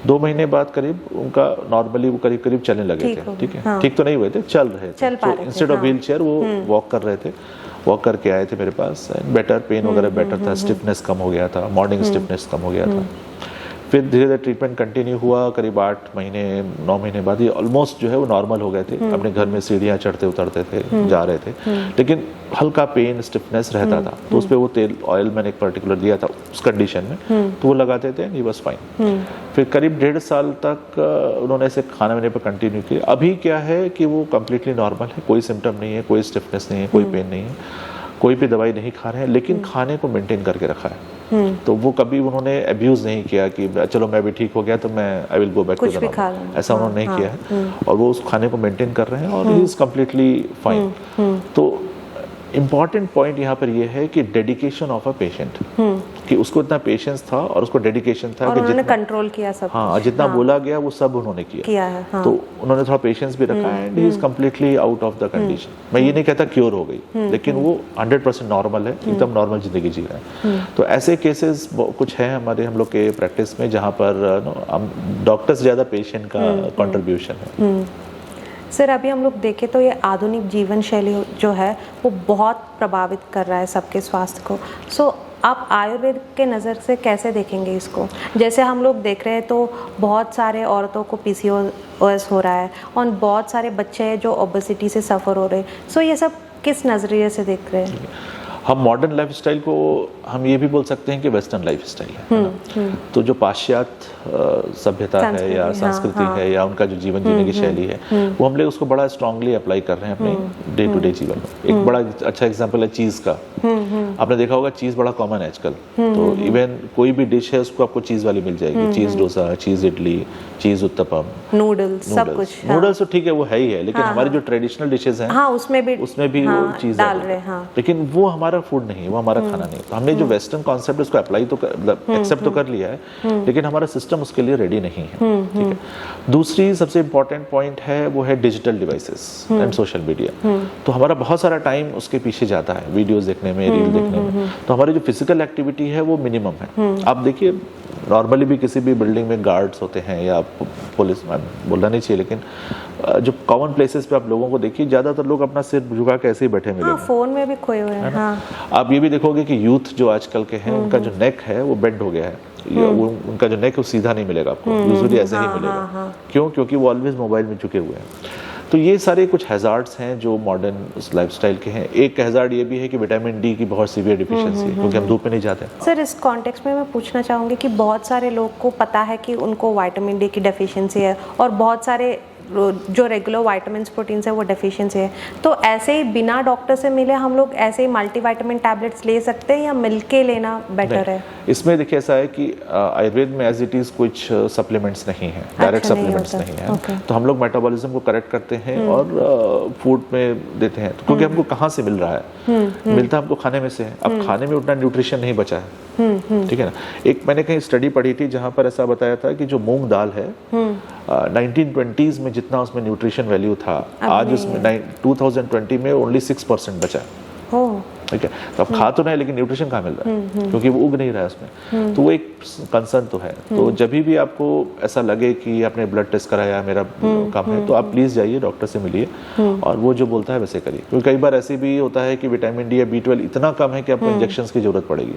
2 महीने बाद करीब उनका नॉर्मली वो करीब चलने लगे थे। ठीक है, हाँ। ठीक तो नहीं हुए थे, चल रहे थे। तो इंस्टेड ऑफ व्हील चेयर वो वॉक कर रहे थे, वॉक करके आए थे मेरे पास। बेटर, पेन वगैरह बेटर था, स्टिफनेस कम हो गया था, मॉर्निंग स्टिफनेस कम हो गया था। फिर धीरे धीरे ट्रीटमेंट कंटिन्यू हुआ, करीब 8 महीने 9 महीने बाद ही ऑलमोस्ट जो है वो नॉर्मल हो गए थे। अपने घर में सीढ़ियाँ चढ़ते उतरते थे, जा रहे थे, लेकिन हल्का पेन स्टिफनेस रहता था। तो उस पर वो तेल, ऑयल मैंने एक पर्टिकुलर दिया था उस कंडीशन में, तो वो लगाते थे, ही वाज फाइन। फिर करीब 1.5 साल तक उन्होंने ऐसे खाने वाने पर कंटिन्यू किया। अभी क्या है कि वो कम्प्लीटली नॉर्मल है, कोई सिम्टम नहीं है, कोई स्टिफनेस नहीं है, कोई पेन नहीं है, कोई भी दवाई नहीं खा रहे हैं, लेकिन खाने को मेंटेन करके रखा है। तो वो कभी उन्होंने अब्यूज नहीं किया कि चलो मैं भी ठीक हो गया तो मैं I will go back to the normal, ऐसा उन्होंने नहीं किया है। और वो उस खाने को मेंटेन कर रहे हैं और ही इज कम्प्लीटली फाइन। तो इम्पॉर्टेंट पॉइंट यहाँ पर ये है कि डेडिकेशन ऑफ अ पेशेंट, कि उसको इतना पेशेंस था और उसको डेडिकेशन था और कि उन्होंने कंट्रोल किया सब। हाँ, जितना बोला गया वो सब उन्होंने किया है। हाँ। तो उन्होंने थोड़ा पेशेंस भी रखा and he is completely out of the condition. मैं ये नहीं कहता क्योर हो गई, लेकिन वो 100% नॉर्मल है, एकदम नॉर्मल जिंदगी जी रहा है। तो ऐसे केसेस कुछ हैं हम लोग के प्रैक्टिस में, जहाँ पर डॉक्टर से ज़्यादा पेशेंट का कॉन्ट्रीब्यूशन है। सर, अभी हम लोग देखें तो ये आधुनिक जीवन शैली जो है वो बहुत प्रभावित कर रहा है सबके स्वास्थ्य को। सो आप आयुर्वेद के नज़र से कैसे देखेंगे इसको? जैसे हम लोग देख रहे हैं तो बहुत सारे औरतों को PCOS हो रहा है और बहुत सारे बच्चे हैं जो ओबेसिटी से सफ़र हो रहे हैं। सो ये सब किस नज़रिए से देख रहे हैं? हम मॉडर्न लाइफस्टाइल को हम ये भी बोल सकते हैं कि वेस्टर्न लाइफस्टाइल है। तो जो पाश्चात्य सभ्यता है या संस्कृति है या उनका जो जीवन जीने की शैली है, वो हम लोग उसको बड़ा स्ट्रांगली अप्लाई कर रहे हैं अपने डे टू डे जीवन में। एक बड़ा अच्छा एग्जांपल है चीज़ का। आपने देखा होगा चीज़ बड़ा कॉमन है आजकल। तो इवन कोई भी डिश है उसको आपको चीज़ वाली मिल जाएगी। चीज़ डोसा, चीज़ इडली, चीज़ उत्तपम, नूडल्स, सब कुछ। नूडल्स तो ठीक है, वो है ही है, लेकिन हमारी जो ट्रेडिशनल डिशेज हैं उसमें भी वो चीज़ डाल रहे हैं। लेकिन वो हमारा फूड नहीं है, वो हमारा खाना नहीं। तो हमने जो वेस्टर्न कॉन्सेप्ट उसको अप्लाई तो एक्सेप्ट तो कर लिया है, लेकिन हमारा सिस्टम उसके लिए रेडी नहीं है। ठीक है। दूसरी सबसे इंपॉर्टेंट पॉइंट है वो है digital devices and social media. तो हमारा बहुत सारा टाइम उसके पीछे जाता है, वीडियोस देखने में, रील देखने में। तो हमारी जो फिजिकल एक्टिविटी है वो मिनिमम है। आप देखिए नॉर्मली भी किसी भी बिल्डिंग में गार्ड्स होते हैं या पुलिस मैन, बोलना नहीं चाहिए, लेकिन जो कॉमन प्लेसेस पे आप लोगों को देखिए, ज्यादातर लोग अपना सिर झुका के ऐसे ही बैठे मिलेंगे। हाँ, फोन में भी खोए हुए हैं। हाँ। आप ये भी देखोगे कि यूथ जो आजकल के हैं उनका जो नेक है वो बेंड हो गया है। वो उनका जो नेक है वो सीधा नहीं मिलेगा आपको, यूजुअली ऐसे ही मिलेगा। क्यों? क्योंकि वो ऑलवेज मोबाइल में झुके हुए हैं। तो ये सारे कुछ हैजार्ड्स हैं जो मॉडर्न लाइफस्टाइल के हैं। एक हैजार्ड ये भी है कि विटामिन डी की बहुत सीवियर डिफिशियंसी है, क्योंकि हम धूप में नहीं जाते। सर, इस कॉन्टेक्स्ट में मैं पूछना चाहूँगी कि बहुत सारे लोग को पता है कि उनको विटामिन डी की डेफिशिएंसी है और बहुत सारे जो रेगुलर विटामिन्स प्रोटीन्स है वो डेफिशिएंसी है। तो ऐसे ही बिना डॉक्टर से मिले हम लोग ऐसे ही मल्टीविटामिन टैबलेट्स ले सकते हैं या मिलके लेना बेटर है? इसमें देखिए ऐसा है कि आयुर्वेद में एज इट इज कुछ सप्लीमेंट्स नहीं है, डायरेक्ट सप्लीमेंट्स नहीं है। तो हम लोग मेटाबॉलिज्म को करेक्ट करते हैं और फूड में देते हैं। तो क्योंकि हमको कहाँ से मिल रहा है? मिलता हमको खाने में से है। अब खाने में उतना न्यूट्रिशन नहीं बचा है, ठीक है ना। एक मैंने कहीं स्टडी पढ़ी थी जहाँ पर ऐसा बताया था कि जो मूंग दाल है 1920s में जितना उसमें न्यूट्रिशन वैल्यू था, आज उसमें 2020 में ओनली 6% बचा है। ठीक है। तो अब खा तो नहीं, लेकिन न्यूट्रिशन कहाँ मिल रहा है? क्योंकि वो उग नहीं रहा है उसमें। तो वो एक कंसर्न तो है। तो जब भी आपको ऐसा लगे कि आपने ब्लड टेस्ट कराया, मेरा कम है, तो आप प्लीज जाइए डॉक्टर से मिलिए और वो जो बोलता है वैसे करिए। क्योंकि कई बार ऐसे भी होता है कि विटामिन डी या B12 इतना कम है कि आपको इंजेक्शन की जरूरत पड़ेगी।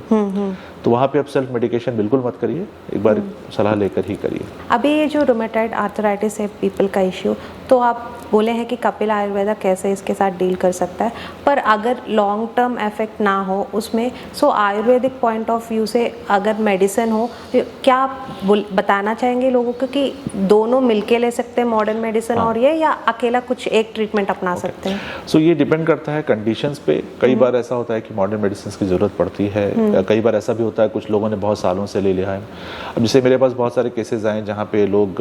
तो वहाँ पे आप सेल्फ मेडिकेशन बिल्कुल मत करिए, एक बार सलाह लेकर ही करिए। अभी ये जो रोमेटॉइड आर्थराइटिस है पीपल का इश्यू, तो आप बोले हैं कि कपिल आयुर्वेदा कैसे इसके साथ डील कर सकता है, पर अगर लॉन्ग टर्म इफेक्ट ना हो उसमें, सो आयुर्वेदिक पॉइंट ऑफ व्यू से अगर मेडिसिन हो, क्या आप बताना चाहेंगे लोगों को कि दोनों मिलके ले सकते हैं मॉडर्न मेडिसिन और ये, या अकेला कुछ एक ट्रीटमेंट अपना सकते हैं? सो ये डिपेंड करता है कंडीशंस पे। कई बार ऐसा होता है कि मॉडर्न मेडिसिन की ज़रूरत पड़ती है, कई बार ऐसा भी होता है कुछ लोगों ने बहुत सालों से ले लिया है। अब जैसे मेरे पास बहुत सारे केसेस आए जहाँ पे लोग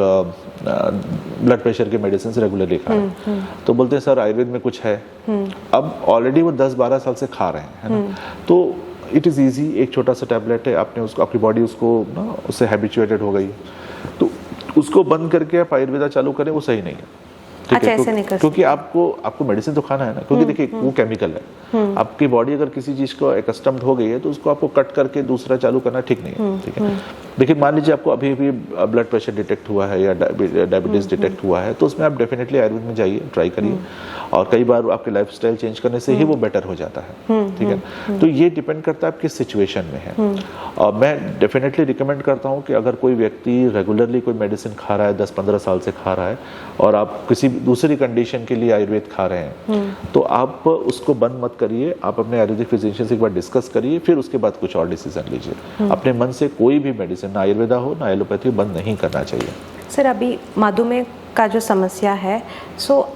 ब्लड प्रेशर के मेडिसिन रेगुलरली खा रहे हैं, तो बोलते हैं सर आयुर्वेद में कुछ है। अब ऑलरेडी वो 10-12 साल से खा रहे हैं, है ना, तो इट इज़ ईजी, एक छोटा सा टैबलेट है, आपने उसको, आपकी बॉडी उसको ना उससे हैबिचुएटेड हो गई, तो उसको बंद करके आप आयुर्वेदा चालू करें, वो सही नहीं है। अच्छा, ऐसे नहीं कर सकते, क्योंकि आपको मेडिसिन तो खाना है ना, क्योंकि देखिए वो केमिकल है। आपकी बॉडी अगर किसी चीज को एकस्टम्ड हो गई है तो उसको आपको कट करके दूसरा चालू करना ठीक नहीं है, ठीक है। देखिए मान लीजिए आपको अभी भी ब्लड प्रेशर डिटेक्ट हुआ है या डायबिटीज डिटेक्ट हुआ है, तो उसमें आप डेफिनेटली आयुर्वेद में जाइए, ट्राई करिए, और कई बार आपके लाइफस्टाइल चेंज करने से ही वो बेटर हो जाता है, ठीक है। तो ये डिपेंड करता है आप किस सिचुएशन में है। और मैं डेफिनेटली रिकमेंड करता हूँ कि अगर कोई व्यक्ति रेगुलरली कोई मेडिसिन खा रहा है, 10-15 साल से खा रहा है, और आप किसी दूसरी कंडीशन के लिए आयुर्वेद खा रहे हैं, तो आप उसको बंद मत करिए, आप अपने आयुर्वेदिक फिजिशियन से एक बार डिस्कस करिए, फिर उसके बाद कुछ और डिसीजन लीजिए। अपने मन से कोई भी मेडिसिन, ना आयुर्वेदा हो ना एलोपैथी, बंद नहीं करना चाहिए। सर अभी मधुमेह का जो समस्या है, सो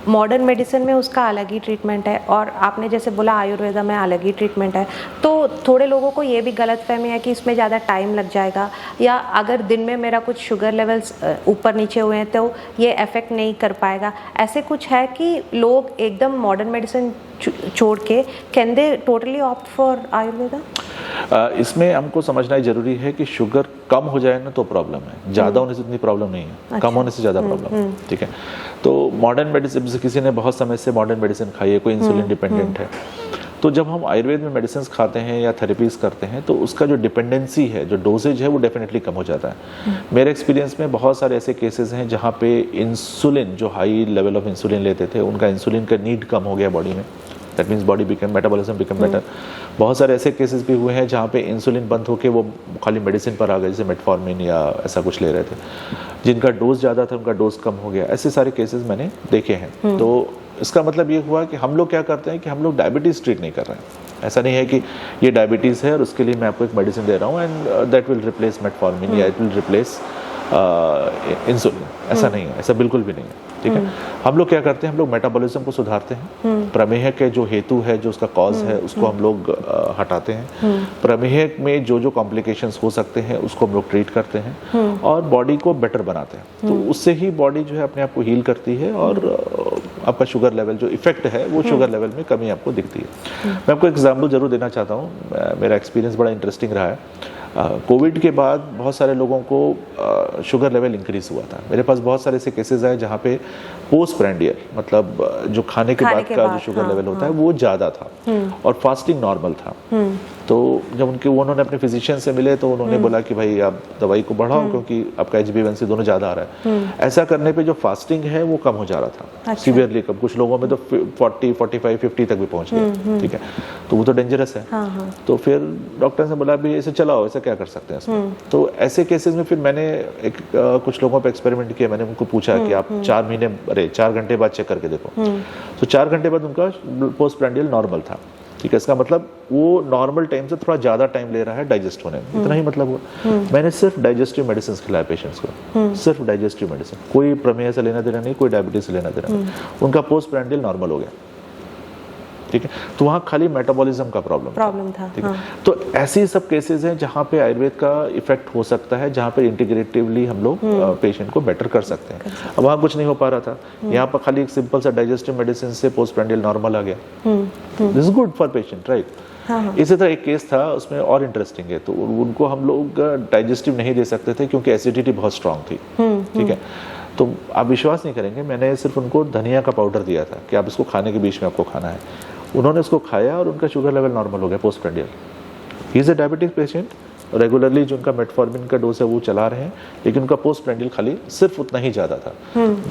मॉडर्न मेडिसिन में उसका अलग ही ट्रीटमेंट है, और आपने जैसे बोला आयुर्वेदा में अलग ही ट्रीटमेंट है, तो थोड़े लोगों को ये भी गलतफहमी है कि इसमें ज़्यादा टाइम लग जाएगा, या अगर दिन में मेरा कुछ शुगर लेवल्स ऊपर नीचे हुए हैं तो ये अफेक्ट नहीं कर पाएगा। ऐसे कुछ है कि लोग एकदम मॉडर्न मेडिसिन छोड़ के can they totally opt for Ayurveda? इसमें हमको समझना जरूरी है कि शुगर कम हो जाए ना तो प्रॉब्लम है, ज़्यादा होने से इतनी प्रॉब्लम नहीं है। अच्छा। कम होने से ज़्यादा प्रॉब्लम है, ठीक है। तो मॉडर्न मेडिसिन, जैसे किसी ने बहुत समय से मॉडर्न मेडिसिन खाई है, कोई इंसुलिन डिपेंडेंट है, तो जब हम आयुर्वेद में मेडिसिन खाते हैं या थेरेपीज करते हैं, तो उसका जो डिपेंडेंसी है, जो डोजेज है, वो डेफिनेटली कम हो जाता है। मेरे एक्सपीरियंस में बहुत सारे ऐसे केसेस हैं जहाँ पे इंसुलिन, जो हाई लेवल ऑफ इंसुलिन लेते थे, उनका इंसुलिन का नीड कम हो गया बॉडी में, that means body become, metabolism become better. बहुत सारे ऐसे केसेस भी हुए हैं जहाँ पे इंसुलिन बंद होकर वो खाली मेडिसिन पर आ गए, जैसे मेटफॉर्मिन या ऐसा कुछ ले रहे थे, जिनका डोज ज़्यादा था उनका डोज कम हो गया। ऐसे सारे केसेस मैंने देखे हैं। तो इसका मतलब ये हुआ कि हम लोग क्या करते हैं कि हम लोग डायबिटीज़ ट्रीट नहीं कर रहे हैं। ऐसा नहीं है कि ये डायबिटीज़ है और उसके लिए मैं आपको एक मेडिसिन दे रहा हूँ and that will replace metformin या इट विल रिप्लेस इंसुलिन, ऐसा नहीं है, ऐसा बिल्कुल भी नहीं है, ठीक है। हम लोग क्या करते हैं, हम लोग मेटाबॉलिज्म को सुधारते हैं, प्रमेह के जो हेतु है, जो उसका कॉज है, उसको हम लोग हटाते हैं, प्रमेह में जो जो कॉम्प्लिकेशंस हो सकते हैं उसको हम लोग ट्रीट करते हैं और बॉडी को बेटर बनाते हैं। तो उससे ही बॉडी जो है अपने आप को हील करती है और आपका शुगर लेवल जो इफेक्ट है वो शुगर लेवल में कमी आपको दिखती है। मैं आपको एग्जाम्पल जरूर देना चाहता हूँ, मेरा एक्सपीरियंस बड़ा इंटरेस्टिंग रहा है। कोविड के बाद बहुत सारे लोगों को शुगर लेवल इंक्रीज हुआ था। मेरे पास बहुत सारे ऐसे केसेस आए जहाँ पे पोस्ट प्रेंडियल, मतलब जो खाने के बाद का जो शुगर लेवल होता है वो ज़्यादा था और फास्टिंग नॉर्मल था। तो जब उन्होंने अपने फिजिशियन से मिले तो उन्होंने बोला कि भाई आप दवाई को बढ़ाओ क्योंकि आपका HbA1c दोनों ज़्यादा आ रहा है। ऐसा करने पे जो फास्टिंग है वो कम हो जा रहा था। अच्छा। सीवियरली कम, कुछ लोगों में तो 40, 45, 50 तक भी पहुंच गया, ठीक है। तो वो तो डेंजरस है। तो फिर डॉक्टर ने बोला भी ऐसे चलाओ, ऐसा क्या कर सकते हैं इसमें। तो ऐसे केसेस में फिर मैंने कुछ लोगों पर एक्सपेरिमेंट किया। मैंने उनको पूछा कि आप 4 घंटे बाद चेक करके देखो। तो 4 घंटे बाद उनका पोस्ट प्रेंडियल नॉर्मल था, ठीक है। इसका मतलब वो नॉर्मल टाइम से थोड़ा ज़्यादा टाइम ले रहा है डाइजेस्ट होने में, इतना ही मतलब हुआ। मैंने सिर्फ डाइजेस्टिव मेडिसिन खिलाया पेशेंट्स को, सिर्फ डाइजेस्टिव मेडिसिन, कोई प्रमेह से लेना देना नहीं, कोई डायबिटीज से लेना देना नहीं। उनका पोस्ट प्रेंडियल नॉर्मल हो गया, ठीक है। तो वहाँ खाली मेटाबॉलिज्म का प्रॉब्लम था, ठीक है। तो ऐसी सब केसेस हैं जहाँ पे आयुर्वेद का इफेक्ट हो सकता है, जहाँ पे इंटीग्रेटिवली हम लोग पेशेंट को बेटर कर सकते हैं। अब वहाँ कुछ नहीं हो पा रहा था, यहाँ पर खाली एक सिंपल सा डाइजेस्टिव मेडिसिन से पोस्ट प्रेंडियल नॉर्मल आ गया। This is good for patient, right. इसी तरह एक केस था, उसमें और इंटरेस्टिंग है। तो उनको हम लोग डाइजेस्टिव नहीं दे सकते थे क्योंकि एसिडिटी बहुत स्ट्रांग थी, ठीक है। तो आप विश्वास नहीं करेंगे, मैंने सिर्फ उनको धनिया का पाउडर दिया था कि आप इसको खाने के बीच में आपको खाना है। उन्होंने उसको खाया और उनका शुगर लेवल नॉर्मल हो गया post prandial. He is a diabetic patient regularly जो उनका मेटफॉर्मिन का डोज है वो चला रहे हैं, लेकिन उनका पोस्ट प्रेंडियल खाली सिर्फ उतना ही ज़्यादा था।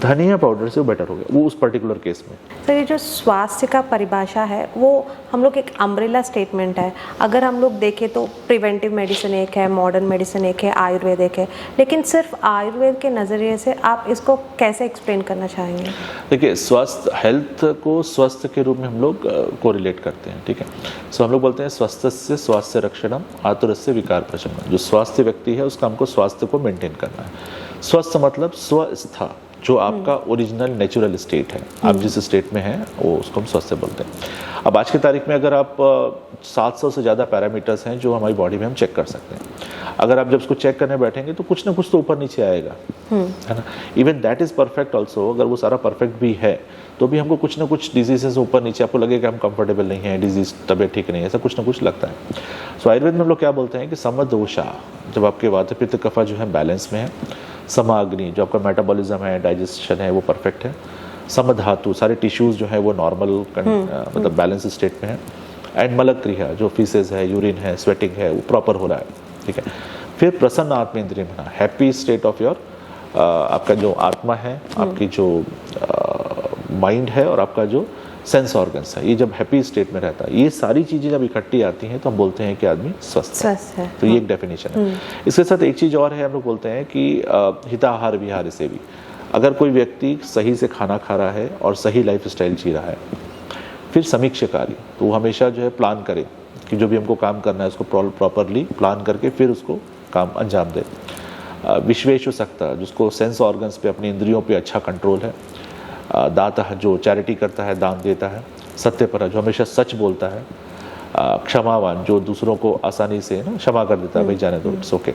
धनिया पाउडर से वो बेटर हो गया वो उस पर्टिकुलर केस में। तो ये जो स्वास्थ्य का परिभाषा है वो हम लोग एक अम्ब्रेला स्टेटमेंट है। अगर हम लोग देखें तो प्रिवेंटिव मेडिसिन एक है, मॉडर्न मेडिसिन एक है, आयुर्वेद एक है, लेकिन सिर्फ आयुर्वेद के नज़रिए से आप इसको कैसे एक्सप्लेन करना चाहेंगे? देखिए, स्वास्थ्य हेल्थ को स्वास्थ्य के रूप में हम लोग कोरिलेट करते हैं, ठीक है। सो हम लोग बोलते हैं स्वास्थ्य स्वास्थ्य रक्षणम आतुरस्य विकार प्रशमनम। जो स्वास्थ्य व्यक्ति है उसका हमको स्वास्थ्य को मेंटेन करना है। स्वस्थ मतलब स्वस्थ, जो आपका ओरिजिनल नेचुरल स्टेट है, आप जिस स्टेट में हैं वो उसको हम स्वस्थ बोलते हैं। अब आज की तारीख में अगर आप 700 से ज़्यादा पैरामीटर्स हैं जो हमारी बॉडी में हम चेक कर सकते हैं। अगर आप जब उसको चेक करने बैठेंगे तो कुछ ना कुछ तो ऊपर नीचे आएगा, है ना। Even that is perfect also. अगर वो सारा परफेक्ट भी है तो भी हमको कुछ ना कुछ डिजीजेस ऊपर नीचे, आपको लगेगा हम कंफर्टेबल नहीं है, डिजीज तबियत ठीक नहीं है, ऐसा कुछ ना कुछ लगता है। सो आयुर्वेद में हम लोग क्या बोलते हैं कि समदोषा, जब आपके वात पित्त कफा जो है बैलेंस में है, समाग्नि जो आपका मेटाबॉलिज्म है, डाइजेशन है वो परफेक्ट है, समधातु सारे टिश्यूज जो है वो नॉर्मल मतलब बैलेंस स्टेट में है, एंड मलक क्रिया जो फीसेस है, यूरिन है, स्वेटिंग है वो प्रॉपर हो रहा है, ठीक है। फिर प्रसन्न आत्मेंद्रिय होना, हैप्पी स्टेट ऑफ योर आपका जो आत्मा है, आपकी जो माइंड है और आपका जो सेंस ऑर्गन्स है, ये जब हैप्पी स्टेट में रहता है, ये सारी चीज़ें जब इकट्ठी आती हैं तो हम बोलते हैं कि आदमी स्वस्थ है। तो ये एक डेफिनेशन है। इसके साथ एक चीज़ और है, हम लोग बोलते हैं कि हिताहार विहार से भी, अगर कोई व्यक्ति सही से खाना खा रहा है और सही लाइफ स्टाइल जी रहा है, फिर समीक्षाकारी, तो वो हमेशा जो है प्लान करे कि जो भी हमको काम करना है उसको प्रॉपरली प्लान करके फिर उसको काम अंजाम दे। विश्वेशु सकता, जिसको सेंस ऑर्गन्स पे, अपनी इंद्रियों पे अच्छा कंट्रोल है। दाता जो चैरिटी करता है, दान देता है। सत्यपर जो हमेशा सच बोलता है। क्षमावान जो दूसरों को आसानी से ना क्षमा कर देता है, भाई जाने दो, इट्स ओके।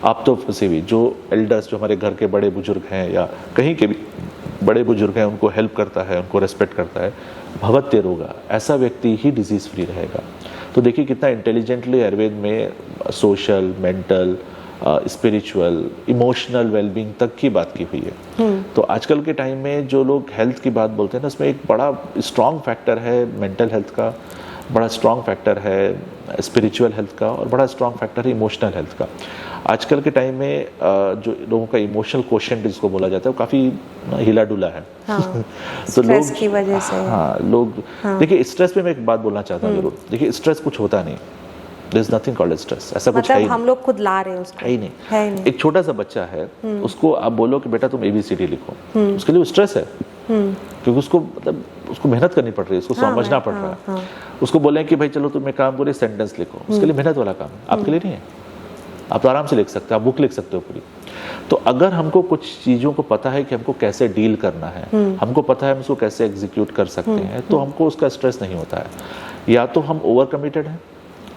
आप तो फंसी हुई, जो एल्डर्स जो हमारे घर के बड़े बुजुर्ग हैं या कहीं के भी बड़े बुजुर्ग हैं उनको हेल्प करता है, उनको रेस्पेक्ट करता है। भवत्य रोगा, ऐसा व्यक्ति ही डिजीज़ फ्री रहेगा। तो देखिए कितना इंटेलिजेंटली आयुर्वेद में social, mental, spiritual, emotional wellbeing तक की बात की हुई है। तो आजकल के टाइम में जो लोग हेल्थ की बात बोलते हैं ना, उसमें एक बड़ा स्ट्रॉन्ग फैक्टर है मेंटल हेल्थ का, बड़ा स्ट्रॉन्ग फैक्टर है स्पिरिचुअल हेल्थ का, और बड़ा स्ट्रॉन्ग फैक्टर है इमोशनल हेल्थ का। आजकल के टाइम में जो लोगों का इमोशनल क्वेश्चन जिसको बोला जाता है वो काफ़ी हिला डुला है। हाँ, तो स्ट्रेस लोग की वजह से, हाँ लोग देखिए स्ट्रेस पे मैं एक बात बोलना चाहता हूँ जरूर। देखिए स्ट्रेस कुछ होता नहीं, There is nothing called stress, ऐसा कुछ है ही मतलब हम लोग खुद ला रहे हैं उसको, है ही नहीं। एक छोटा सा बच्चा है, उसको आप बोलो कि बेटा तुम ABCD लिखो, उसके लिए वो स्ट्रेस है, क्योंकि उसको मतलब उसको मेहनत करनी पड़ रही है, उसको समझना पड़ रहा है। उसको बोले कि भाई चलो तुम एक काम करो, सेंटेंस लिखो, उसके लिए मेहनत वाला काम है, आपके लिए नहीं है। आप तो आराम से लिख सकते हो, आप बुक लिख सकते हो पूरी। तो अगर हमको कुछ चीज़ों को पता है कि हमको कैसे डील करना है, हमको पता है हम उसको कैसे एग्जीक्यूट कर सकते हैं, तो हमको उसका स्ट्रेस नहीं होता है। या तो हम ओवर कमिटेड हैं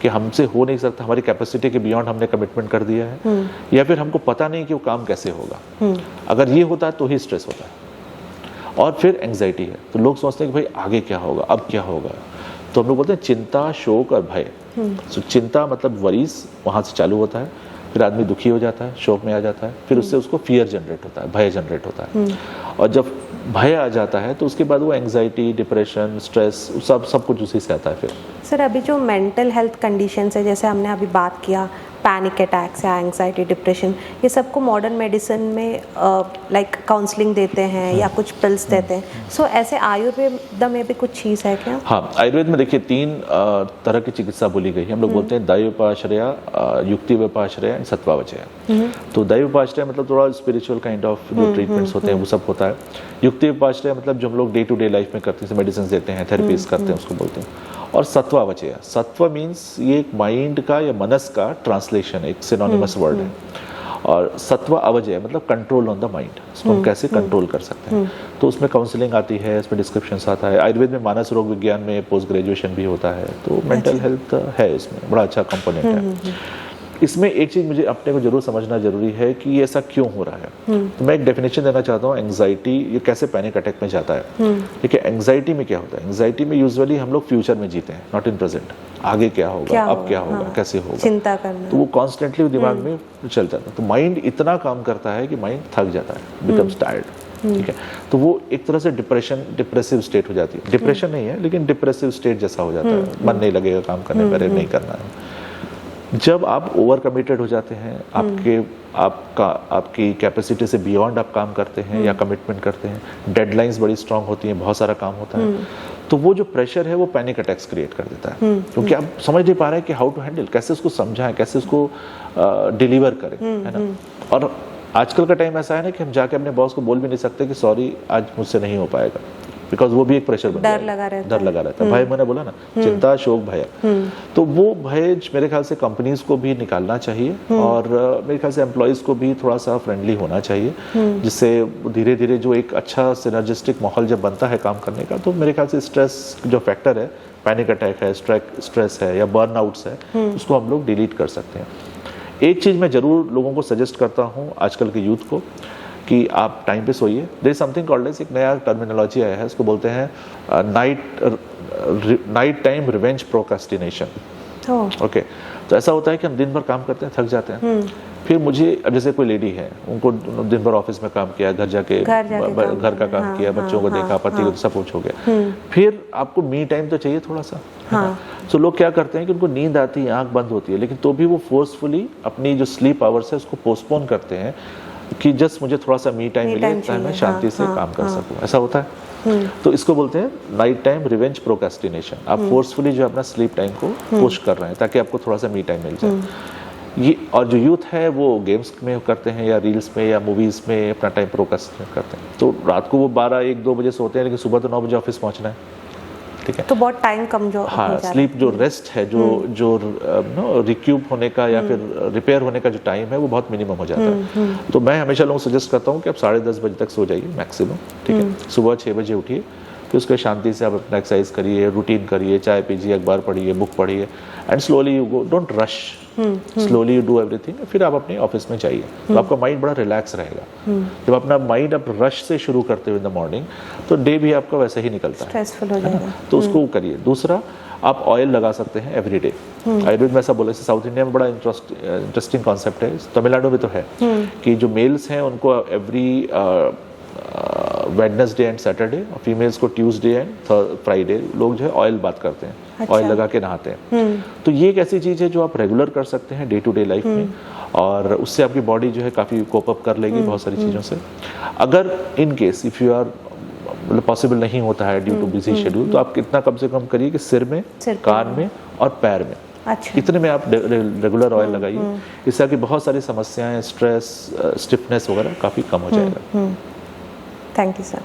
कि हमसे हो नहीं सकता, हमारी कैपेसिटी के बियॉन्ड हमने कमिटमेंट कर दिया है, या फिर हमको पता नहीं कि वो काम कैसे होगा। अगर ये होता है तो ही स्ट्रेस होता है। और फिर एंग्जाइटी है, तो लोग सोचते हैं कि भाई आगे क्या होगा, अब क्या होगा। तो हम लोग बोलते हैं चिंता, शोक और भय। तो चिंता मतलब वरीज वहाँ से चालू होता है, फिर आदमी दुखी हो जाता है, शोक में आ जाता है, फिर उससे उसको फियर जनरेट होता है, भय जनरेट होता है। और जब भय आ जाता है तो उसके बाद वो एंग्जाइटी, डिप्रेशन, स्ट्रेस सब कुछ उसी से आता है। फिर सर अभी जो मेंटल हेल्थ कंडीशन है, जैसे हमने अभी बात किया पैनिक अटैक्स या एंग्जाइटी, डिप्रेशन, ये सबको मॉडर्न मेडिसिन में लाइक काउंसलिंग देते हैं या कुछ पिल्स देते हैं। सो ऐसे आयुर्वेद में भी कुछ चीज़ है क्या? हाँ, आयुर्वेद में देखिए 3 तरह की चिकित्सा बोली गई है। हम लोग बोलते हैं दैवोपाश्रया, युक्ति व्यापाश्रय एंड सत्वावचय। तो दैवोपाश्रय मतलब थोड़ा स्पिरिचुअल काइंड ऑफ जो ट्रीटमेंट्स होते हैं वो सब होता है। युक्ति व्यापाश्रय मतलब जो हम लोग डे टू डे लाइफ में करते हैं, मेडिसिन देते हैं, थेरेपीज करते हैं, उसको बोलते हैं। और सत्वावचय, सत्व मीन्स ये एक माइंड का या मनस का ट्रांसलेशन, एक सिनोनिमस वर्ड है। और सत्व अवजय मतलब कंट्रोल ऑन द माइंड, उसको हम कैसे कंट्रोल कर सकते हैं। तो उसमें काउंसलिंग आती है, इसमें डिस्क्रिप्शन आता है। आयुर्वेद में मानस रोग विज्ञान में पोस्ट ग्रेजुएशन भी होता है, तो मेंटल हेल्थ है इसमें बड़ा अच्छा कंपोनेंट है। इसमें एक चीज़ मुझे अपने को जरूर समझना जरूरी है कि ये ऐसा क्यों हो रहा है। तो मैं एक डेफिनेशन देना चाहता हूँ, एंग्जाइटी ये कैसे पैनिक अटैक में जाता है। देखिए एंग्जाइटी में क्या होता है, एंग्जाइटी में यूजुअली हम लोग फ्यूचर में जीते हैं, नॉट इन प्रेजेंट। आगे क्या होगा, अब क्या होगा, कैसे होगा, चिंता करना, तो वो कॉन्स्टेंटली दिमाग में चल जाता है। तो माइंड इतना काम करता है कि माइंड थक जाता है, बिकम्स टायर्ड, ठीक है। तो वो एक तरह से डिप्रेसिव स्टेट हो जाती है। डिप्रेशन नहीं है लेकिन डिप्रेसिव स्टेट जैसा हो जाता है, मन नहीं लगेगा काम करने पर, नहीं करना है। जब आप ओवर कमिटेड हो जाते हैं, आपकी कैपेसिटी से बियॉन्ड आप काम करते हैं या कमिटमेंट करते हैं, डेडलाइंस बड़ी स्ट्रांग होती हैं, बहुत सारा काम होता है, तो वो जो प्रेशर है वो पैनिक अटैक्स क्रिएट कर देता है, क्योंकि आप समझ नहीं पा रहे हैं कि हाउ टू हैंडल, कैसे उसको समझाएं, कैसे उसको डिलीवर करें, है ना। और आजकल का टाइम ऐसा है ना कि हम जाके अपने बॉस को बोल भी नहीं सकते कि सॉरी आज मुझसे नहीं हो पाएगा, बिकॉज वो भी एक प्रेशर बन डर लगा रहता है। भय, मैंने बोला ना, चिंता, शोक, भय, तो वो भय मेरे ख्याल से कंपनीज को भी निकालना चाहिए और मेरे ख्याल से एम्प्लॉयज को भी थोड़ा सा फ्रेंडली होना चाहिए, जिससे धीरे धीरे जो एक अच्छा सिनर्जिस्टिक माहौल जब बनता है काम करने का, तो मेरे ख्याल से स्ट्रेस जो फैक्टर है, पैनिक अटैक है, स्ट्रेस है या बर्नआउट्स है, उसको हम लोग डिलीट कर सकते हैं। एक चीज़ मैं ज़रूर लोगों को सजेस्ट करता हूँ आजकल के यूथ को, कि आप टाइम पे सोइए। There is something called as, एक नया टर्मिनोलॉजी आया है, उसको बोलते हैं night time revenge procrastination. Okay, तो ऐसा होता है कि हम दिन भर काम करते हैं, थक जाते हैं, फिर मुझे, अब जैसे कोई लेडी है, उनको दिन भर ऑफिस में काम किया, घर जाके घर का काम किया, बच्चों को देखा, पति को, सब कुछ हो गया, फिर आपको मी टाइम तो चाहिए थोड़ा सा। तो लोग क्या करते हैं कि उनको नींद आती है, आंख बंद होती है, लेकिन तो भी वो फोर्सफुली अपनी जो स्लीप आवर्स है उसको पोस्टपोन करते हैं कि जस्ट मुझे थोड़ा सा मी टाइम मिले ताकि मैं शांति से काम कर सकूं। ऐसा होता है। तो इसको बोलते हैं नाइट टाइम रिवेंज प्रोक्रेस्टिनेशन। आप फोर्सफुली जो अपना स्लीप टाइम को पुश कर रहे हैं ताकि आपको थोड़ा सा मी टाइम मिल जाए। ये, और जो यूथ है वो गेम्स में करते हैं या रील्स में या मूवीज में अपना टाइम प्रोक्रेस्टिनेट करते हैं, तो रात को वो 12-1-2 बजे सोते हैं, लेकिन सुबह तो 9 बजे ऑफिस पहुंचना है, ठीक है, तो बहुत टाइम कम जो हाँ, स्लीप जो रेस्ट है, जो रिक्यूब होने का या फिर रिपेयर होने का जो टाइम है वो बहुत मिनिमम हो जाता है। तो मैं हमेशा लोगों को सजेस्ट करता हूँ कि आप 10:30 बजे तक सो जाइए मैक्सिमम, ठीक है, सुबह 6 बजे उठिए, फिर उसके शांति से आप अपना एक्सरसाइज करिए, रूटीन करिए, चाय पीजिए, अखबार पढ़िए, बुक पढ़िए, and slowly you go, don't rush, slowly you do everything, फिर आप अपने ऑफिस में जाइए, तो आपका माइंड बड़ा रिलैक्स रहेगा। जब अपना माइंड आप रश से शुरू करते हो इन द मॉर्निंग, तो डे भी आपका वैसे ही निकलता है, स्ट्रेसफुल हो जाएगा, तो उसको करिए। दूसरा, आप ऑयल लगा सकते हैं एवरीडे। आयुर्वेद में ऐसा बोला, साउथ इंडिया में बड़ा इंटरेस्टिंग कॉन्सेप्ट है, तमिलनाडु में तो है, कि जो मेल्स हैं उनको एवरी वेडनेसडे एंड सैटरडे, और फीमेल्स को ट्यूसडे एंड फ्राइडे लोग जो है ऑयल बात करते हैं। अच्छा। ऑयल लगा के नहाते हैं। तो ये एक ऐसी चीज़ है जो आप रेगुलर कर सकते हैं डे टू डे लाइफ में, और उससे आपकी बॉडी जो है काफ़ी कोप अप कर लेगी बहुत सारी चीज़ों से। अगर in case if you are, मतलब पॉसिबल नहीं होता है ड्यू टू बिजी शेड्यूल, तो आप कितना कम से कम करिए कि सिर में, कान में और पैर में, अच्छा, इतने में आप रेगुलर ऑयल लगाइए। इससे आपकी बहुत सारी समस्याएं, स्ट्रेस, स्टिफनेस वगैरह काफ़ी कम हो जाएगा। Thank you sir.